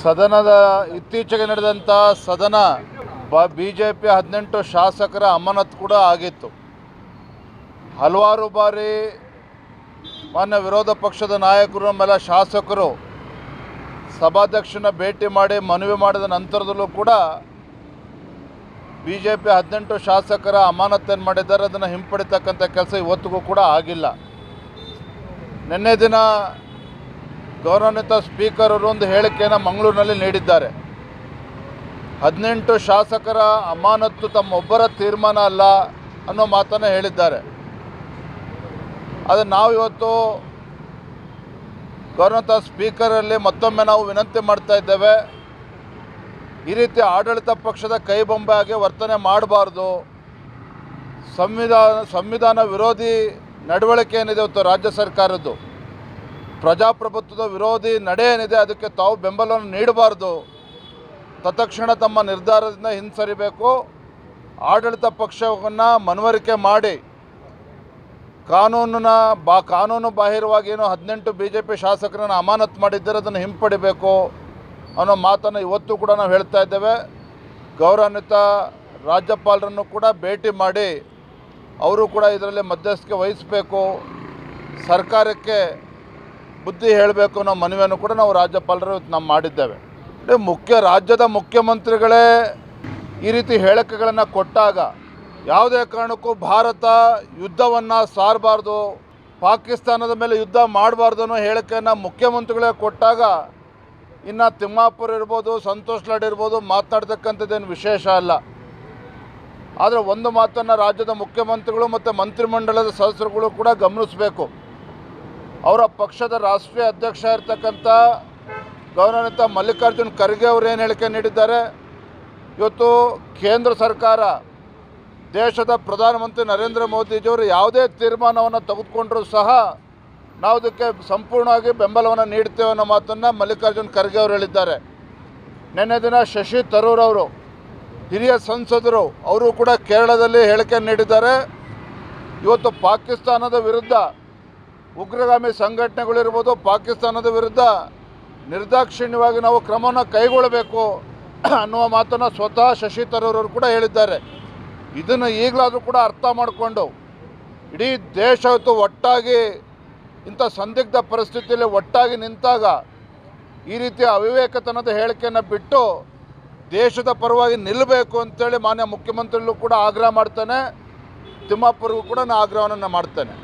ಸದನದ ಇತ್ತೀಚೆಗೆ ನಡೆದಂಥ ಸದನ ಬಿಜೆಪಿ 18 ಶಾಸಕರ ಅಮಾನತು ಕೂಡ ಆಗಿತ್ತು. ಹಲವಾರು ಬಾರಿ ಮಾನ್ಯ ವಿರೋಧ ಪಕ್ಷದ ನಾಯಕರು ಆಮೇಲೆ ಶಾಸಕರು ಸಭಾಧ್ಯಕ್ಷನ ಭೇಟಿ ಮಾಡಿ ಮನವಿ ಮಾಡಿದ ನಂತರದಲ್ಲೂ ಕೂಡ ಬಿಜೆಪಿ 18 ಶಾಸಕರ ಅಮಾನತನ್ನು ಮಾಡಿದ್ದಾರೆ. ಅದನ್ನು ಹಿಂಪಡಿತಕ್ಕಂಥ ಕೆಲಸ ಇವತ್ತಿಗೂ ಕೂಡ ಆಗಿಲ್ಲ. ನಿನ್ನೆ ದಿನ ಗೌರವಾನ್ವಿತ ಸ್ಪೀಕರ್ ಅವರು ಒಂದು ಹೇಳಿಕೆಯನ್ನು ಮಂಗಳೂರಿನಲ್ಲಿ ನೀಡಿದ್ದಾರೆ. 18 ಶಾಸಕರ ಅಮಾನತು ತಮ್ಮೊಬ್ಬರ ತೀರ್ಮಾನ ಅಲ್ಲ ಅನ್ನೋ ಮಾತನ್ನು ಹೇಳಿದ್ದಾರೆ. ಅದು ನಾವು ಇವತ್ತು ಗೌರವಾನ್ವಿತ ಸ್ಪೀಕರಲ್ಲಿ ಮತ್ತೊಮ್ಮೆ ನಾವು ವಿನಂತಿ ಮಾಡ್ತಾ ಇದ್ದೇವೆ. ಈ ರೀತಿ ಆಡಳಿತ ಪಕ್ಷದ ಕೈಬೊಂಬೆಯಾಗಿ ವರ್ತನೆ ಮಾಡಬಾರ್ದು. ಸಂವಿಧಾನ ವಿರೋಧಿ ನಡವಳಿಕೆ ಏನಿದೆ ಇವತ್ತು ರಾಜ್ಯ ಸರ್ಕಾರದ್ದು, ಪ್ರಜಾಪ್ರಭುತ್ವದ ವಿರೋಧಿ ನಡೆ ಏನಿದೆ, ಅದಕ್ಕೆ ತಾವು ಬೆಂಬಲವನ್ನು ನೀಡಬಾರ್ದು. ತತ್ಕ್ಷಣ ತಮ್ಮ ನಿರ್ಧಾರದಿಂದ ಹಿಂಸರಿಬೇಕು. ಆಡಳಿತ ಪಕ್ಷವನ್ನು ಮನವರಿಕೆ ಮಾಡಿ ಕಾನೂನು ಬಾಹಿರವಾಗಿ ಏನೋ 18 BJP ಶಾಸಕರನ್ನು ಅಮಾನತು ಮಾಡಿದ್ದರೆ ಅದನ್ನು ಹಿಂಪಡಿಬೇಕು ಅನ್ನೋ ಮಾತನ್ನು ಇವತ್ತು ಕೂಡ ನಾವು ಹೇಳ್ತಾ ಇದ್ದೇವೆ. ಗೌರವಾನ್ವಿತ ರಾಜ್ಯಪಾಲರನ್ನು ಕೂಡ ಭೇಟಿ ಮಾಡಿ ಅವರು ಕೂಡ ಇದರಲ್ಲಿ ಮಧ್ಯಸ್ಥಿಕೆ ವಹಿಸಬೇಕು, ಸರ್ಕಾರಕ್ಕೆ ಬುದ್ಧಿ ಹೇಳಬೇಕು ಅನ್ನೋ ಮನವಿಯನ್ನು ಕೂಡ ನಾವು ರಾಜ್ಯಪಾಲರು ನಾವು ಮಾಡಿದ್ದೇವೆ. ರಾಜ್ಯದ ಮುಖ್ಯಮಂತ್ರಿಗಳೇ ಈ ರೀತಿ ಹೇಳಿಕೆಗಳನ್ನು ಕೊಟ್ಟಾಗ ಯಾವುದೇ ಕಾರಣಕ್ಕೂ ಭಾರತ ಯುದ್ಧವನ್ನು ಸಾರಬಾರ್ದು, ಪಾಕಿಸ್ತಾನದ ಮೇಲೆ ಯುದ್ಧ ಮಾಡಬಾರ್ದು ಅನ್ನೋ ಹೇಳಿಕೆಯನ್ನು ಮುಖ್ಯಮಂತ್ರಿಗಳೇ ಕೊಟ್ಟಾಗ ಇನ್ನು ತಿಮ್ಮಾಪುರ ಇರ್ಬೋದು, ಸಂತೋಷ್ ಲಾಡ್ ಇರ್ಬೋದು ಮಾತನಾಡ್ತಕ್ಕಂಥದ್ದೇನು ವಿಶೇಷ ಅಲ್ಲ. ಆದರೆ ಒಂದು ಮಾತನ್ನು ರಾಜ್ಯದ ಮುಖ್ಯಮಂತ್ರಿಗಳು ಮತ್ತು ಮಂತ್ರಿಮಂಡಲದ ಸದಸ್ಯರುಗಳು ಕೂಡ ಗಮನಿಸಬೇಕು. ಅವರ ಪಕ್ಷದ ರಾಷ್ಟ್ರೀಯ ಅಧ್ಯಕ್ಷ ಇರ್ತಕ್ಕಂಥ ಗೌರವಾನ್ವಿತ ಮಲ್ಲಿಕಾರ್ಜುನ್ ಖರ್ಗೆ ಅವರು ಏನು ಹೇಳಿಕೆ ನೀಡಿದ್ದಾರೆ, ಇವತ್ತು ಕೇಂದ್ರ ಸರ್ಕಾರ ದೇಶದ ಪ್ರಧಾನಮಂತ್ರಿ ನರೇಂದ್ರ ಮೋದಿಜಿಯವರು ಯಾವುದೇ ತೀರ್ಮಾನವನ್ನು ತೆಗೆದುಕೊಂಡರೂ ಸಹ ನಾವು ಅದಕ್ಕೆ ಸಂಪೂರ್ಣವಾಗಿ ಬೆಂಬಲವನ್ನು ನೀಡ್ತೇವೆ ಅನ್ನೋ ಮಾತನ್ನು ಮಲ್ಲಿಕಾರ್ಜುನ್ ಖರ್ಗೆ ಅವರು ಹೇಳಿದ್ದಾರೆ. ನಿನ್ನೆ ದಿನ ಶಶಿ ತರೂರ್ ಅವರು ಹಿರಿಯ ಸಂಸದರು ಅವರು ಕೂಡ ಕೇರಳದಲ್ಲಿ ಹೇಳಿಕೆ ನೀಡಿದ್ದಾರೆ. ಇವತ್ತು ಪಾಕಿಸ್ತಾನದ ವಿರುದ್ಧ ಉಗ್ರಗಾಮಿ ಸಂಘಟನೆಗಳಿರ್ಬೋದು, ಪಾಕಿಸ್ತಾನದ ವಿರುದ್ಧ ನಿರ್ದಾಕ್ಷಿಣ್ಯವಾಗಿ ನಾವು ಕ್ರಮವನ್ನು ಕೈಗೊಳ್ಳಬೇಕು ಅನ್ನುವ ಮಾತನ್ನು ಸ್ವತಃ ಶಶಿ ತರೂರ್ ಅವರು ಕೂಡ ಹೇಳಿದ್ದಾರೆ. ಇದನ್ನು ಈಗಲಾದರೂ ಕೂಡ ಅರ್ಥ ಮಾಡಿಕೊಂಡು ಇಡೀ ದೇಶ ಇವತ್ತು ಒಟ್ಟಾಗಿ ಇಂಥ ಸಂದಿಗ್ಧ ಪರಿಸ್ಥಿತಿಯಲ್ಲಿ ಒಟ್ಟಾಗಿ ನಿಂತಾಗ ಈ ರೀತಿಯ ಅವಿವೇಕತನದ ಹೇಳಿಕೆಯನ್ನು ಬಿಟ್ಟು ದೇಶದ ಪರವಾಗಿ ನಿಲ್ಲಬೇಕು ಅಂತೇಳಿ ಮಾನ್ಯ ಮುಖ್ಯಮಂತ್ರಿಗಳು ಕೂಡ ಆಗ್ರಹ ಮಾಡ್ತಾನೆ. ತಿಮ್ಮಾಪುರ್ಗೂ ಕೂಡ ನಾನು ಆಗ್ರಹವನ್ನು ಮಾಡ್ತೇನೆ.